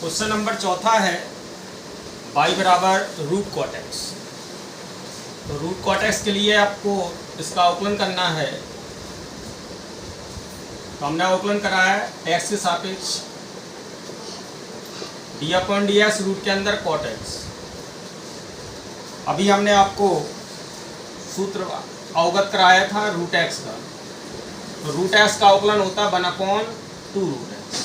Question number चौथा है y बराबर रूट कॉट एक्स। तो रूट कॉट एक्स के लिए आपको इसका अवकलन करना है। तो हमने अवकलन कराया है एक्स के सापेक्ष d/dx रूट के अंदर कॉट एक्स। अभी हमने आपको सूत्र अवगत कराया था रूट एक्स का। तो रूट एक्स का अवकलन होता है 1/2 रूट एक्स।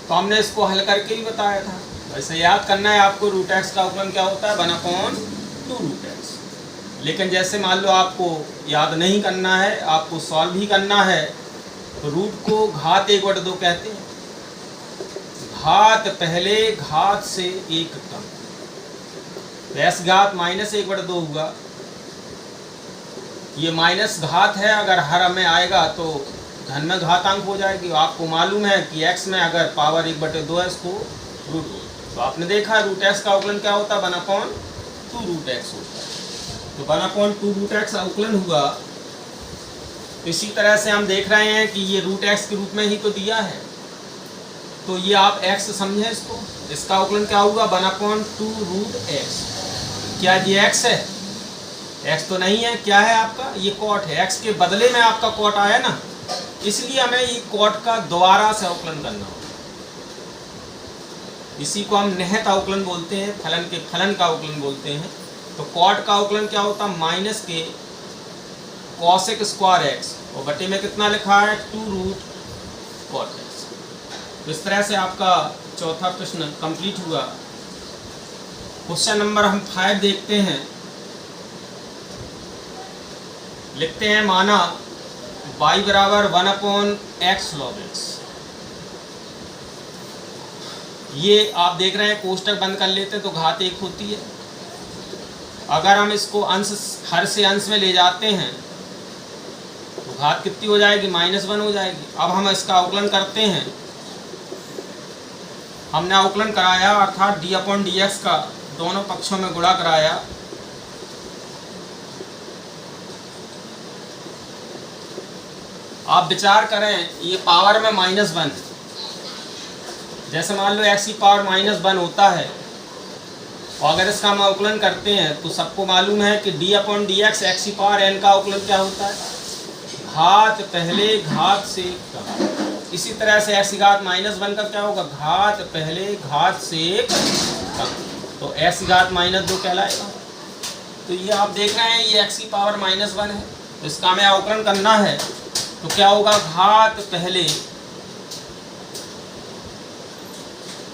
तो हमने इसको हल करके ही बताया था। वैसे याद करना है आपको रूट एक्स का अवकलन क्या होता है 1/2 रूट एक्स। लेकिन जैसे मान लो आपको याद नहीं करना है, आपको सॉल्व भी करना है, तो रूट को घात 1/2 कहते हैं। घात पहले घात से एक कम, तो एस घात -1/2 होगा। ये माइनस घात है, अगर हर में आएगा तो धन में घातांक हो जाएगी। आपको मालूम है कि x में अगर पावर 1/2 है इसको रूट हो, तो आपने देखा रूट एक्स का अवकलन क्या होता है 1/2 रूट एक्स होता है। तो 1/2 रूट एक्स अवकलन हुआ। इसी तरह से हम देख रहे हैं कि ये रूट एक्स के रूप में ही तो दिया है, तो ये आप x समझें इसको। इसका अवकलन क्या होगा 1/2 रूट एक्स। क्या ये x है? x तो नहीं है। क्या है आपका? ये कॉट है। x के बदले में आपका कॉट आया ना, इसलिए हमें ये कॉट का दोबारा से अवकलन करना होगा। इसी को हम निहित अवकलन बोलते हैं, फलन के फलन का अवकलन बोलते हैं। तो कॉट का अवकलन क्या होता है माइनस के कॉसेक स्क्वायर एक्स और बटे में कितना लिखा है 2 रूट कॉट एक्स। तो इस तरह से आपका चौथा प्रश्न कंप्लीट हुआ। क्वेश्चन नंबर हम 5 देखते हैं। लिखते हैं माना y बराबर 1/x log x। ये आप देख रहे हैं कोष्टक बंद कर लेते हैं तो घात 1 होती है। अगर हम इसको अंश हर से अंश में ले जाते हैं तो घात कितनी हो जाएगी -1 हो जाएगी। अब हम इसका अवकलन करते हैं। हमने अवकलन कराया अर्थात d/dx का दोनों पक्षों में गुणा कराया। आप विचार करें ये पावर में -1, जैसे मान लो x की पावर -1 होता है और अगर इसका हम अवकलन करते हैं तो सबको मालूम है कि d/dx x की पावर n का अवकलन क्या होता है घात पहले घात से कम। इसी तरह से x की घात -1 का क्या होगा घात पहले घात से कम, तो x की घात -2 कहलाएगा। तो ये आप देख रहे हैं ये x की पावर -1 है, तो इसका हमें अवकलन करना है। तो क्या होगा घात पहले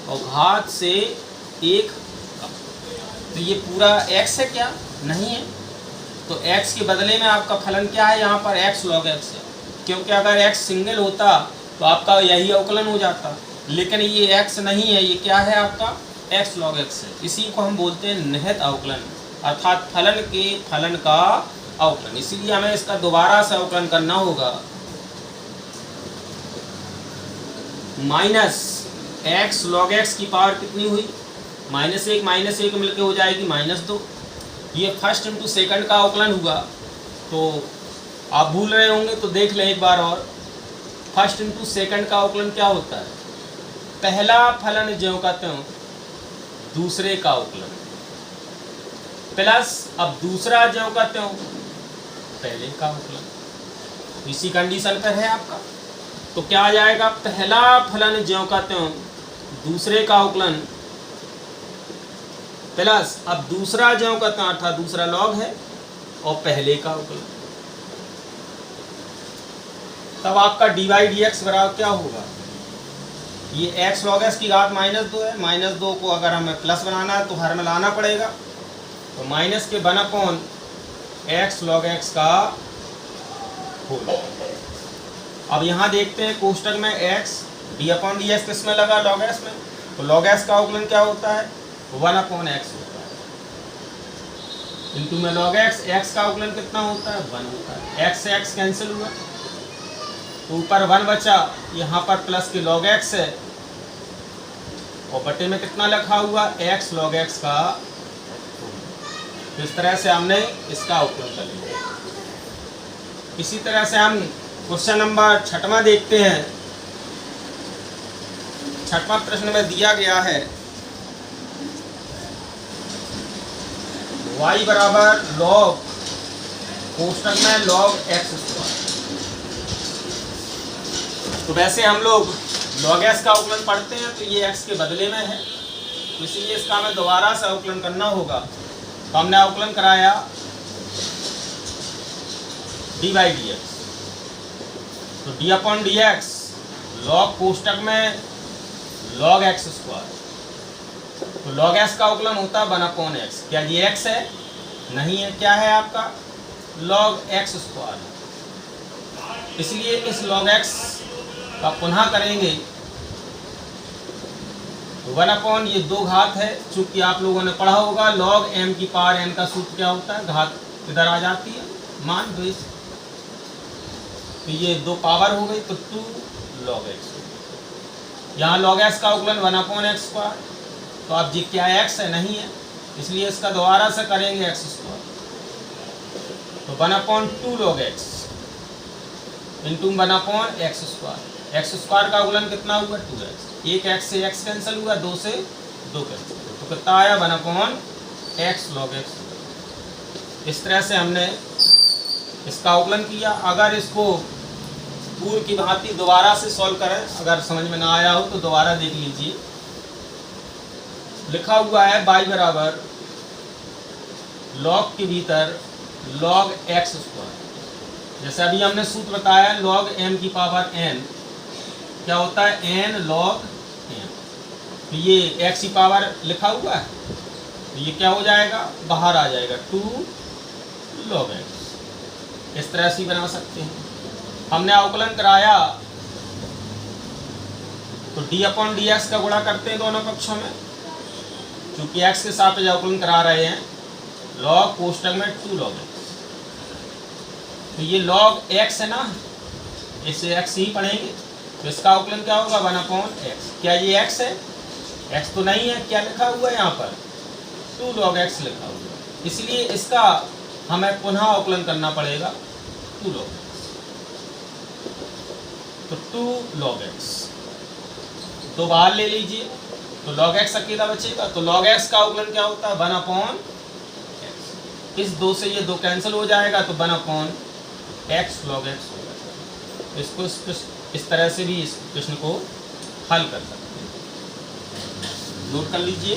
और घात से 1 कम। तो ये पूरा x है क्या? नहीं है। तो x के बदले में आपका फलन क्या है यहाँ पर x log x है, क्योंकि अगर x सिंगल होता तो आपका यही अवकलन हो जाता। लेकिन ये x नहीं है, ये क्या है आपका x log x है। इसी को हम बोलते हैं निहित अवकलन, अर्थात फलन के फलन का अवकलन। इसीलिए हमें इसका दोबारा से अवकलन करना होगा। -x log x की पावर कितनी हुई -1 मिलके हो जाएगी -2। ये फर्स्ट इंटू सेकंड का अवकलन हुआ। तो आप भूल रहे होंगे तो देख लें एक बार और। फर्स्ट इंटू सेकंड का अवकलन क्या होता है पहला फलन ज्यों का त्यों दूसरे का अवकलन प्लस अब दूसरा ज्यों का त्यों पहले का अवकलन। इसी कंडीशन पर है आपका। तो क्या आ जाएगा पहला फलन ज्यों का त्यों दूसरे का अवकलन प्लस अब दूसरा ज्यों का त्यों अर्थात दूसरा लॉग है और पहले का अवकलन। तब आपका dy/dx बराबर क्या होगा ये x log x की घात -2 है। -2 को अगर हमें प्लस बनाना है तो हर में लाना पड़ेगा। तो माइनस के 1/x log x का होल। अब यहाँ देखते हैं कोष्टक में x d/dx किस में लगा log s में, तो log s का अवकलन क्या होता है 1/x होता है। इंटू में log x का अवकलन कितना होता है 1 होता है। x से x कैंसिल हुआ तो ऊपर 1 बचा, यहाँ पर प्लस के log x है और बटे में कितना लिखा हुआ x log x का। तो इस तरह से हमने इसका अवकलन कर लिया। इसी तरह से हम क्वेश्चन नंबर 6वां देखते हैं। छठवां प्रश्न में दिया गया है y बराबर log कोष्टक में log x स्क्वायर। तो वैसे हम लोग log s का अवकलन पढ़ते हैं तो ये x के बदले में है, तो इसलिए इसका हमें दोबारा से अवकलन करना होगा। तो हमने अवकलन कराया dy dx, तो d upon d x log कोष्टक में log x स्क्वायर, तो log s का अवकलन होता है 1 अपॉन x। क्या ये x है? नहीं है। क्या है आपका? log x square. इसलिए इस log x का पुनः करेंगे तो 1 अपॉन ये 2 घात है, चूंकि आप लोगों ने पढ़ा होगा log m की पावर n का सूत्र क्या होता है, घात इधर आ जाती है मान दो इस, तो ये 2 पावर हो गई तो 2 log x। यहाँ log s का अवकलन 1 अपॉन एक्स स्क्वायर, तो अब जी क्या x है? नहीं है, इसलिए इसका दोबारा से करेंगे x स्क्वायर, तो 1 upon 2 log x into 1 upon x square. X square का अवकलन कितना हुआ? 2x। एक x से x कैंसिल हुआ, 2 से 2 कैंसिल हुआ, तो कितना आया? 1 अपॉन x log x। इस तरह से हमने इसका अवकलन किया। अगर इसको पूर्व की भांति दोबारा से सॉल्व करें, अगर समझ में ना आया हो तो दोबारा देख लीजिए। लिखा हुआ है y बराबर log के भीतर log x स्क्वायर। जैसे अभी हमने सूत्र बताया log m की पावर n क्या होता है? n log m। तो ये x की पावर लिखा हुआ है, तो ये क्या हो जाएगा? बाहर आ जाएगा 2 log x। इस तरह से बना सकते हैं। हमने अवकलन कराया तो d अपॉन डी एक्स का गुणा करते हैं दोनों पक्षों में, क्योंकि x के सापेक्ष अवकलन करा रहे हैं log कोष्टक में 2 log x। तो ये log x है ना, इसे x ही पढ़ेंगे, तो इसका अवकलन क्या होगा? 1 अपॉन x। क्या ये x है? x तो नहीं है। क्या लिखा हुआ है यहाँ पर? 2 log x लिखा हुआ है, इसलिए इसका हमें पुनः अवकलन करना पड़ेगा 2 log x। तो 2 log x तो बाहर ले लीजिए, तो log x अकेला बचेगा, तो log x का अवकलन क्या होता है? 1 अपॉन x। इस 2 से ये 2 कैंसिल हो जाएगा, तो 1 अपॉन x log x हो जाएगा। इसको इस तरह से भी इस प्रश्न को हल कर सकते हैं। नोट कर लीजिए।